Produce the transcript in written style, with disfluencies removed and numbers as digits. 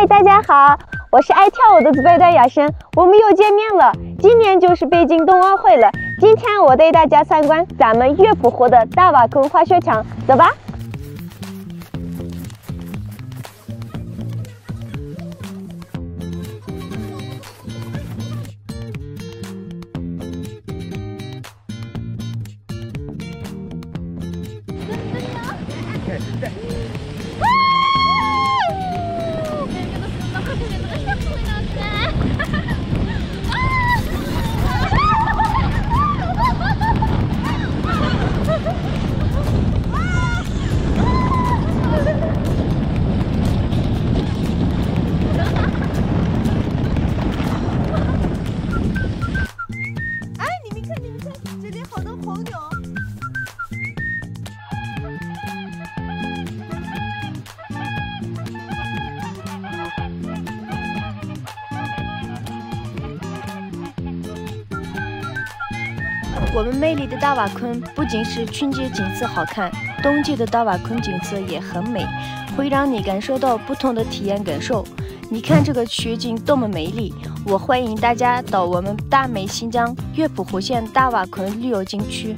嗨，大家好，我是爱跳舞的紫贝代雅生，我们又见面了。今年就是北京冬奥会了，今天我带大家参观咱们乐谱湖的大瓦坑滑雪场，走吧。我们美丽的大瓦坑不仅是春节景色好看，冬季的大瓦坑景色也很美，会让你感受到不同的体验感受。你看这个雪景多么美丽！我欢迎大家到我们大美新疆乐谱湖县大瓦坑旅游景区。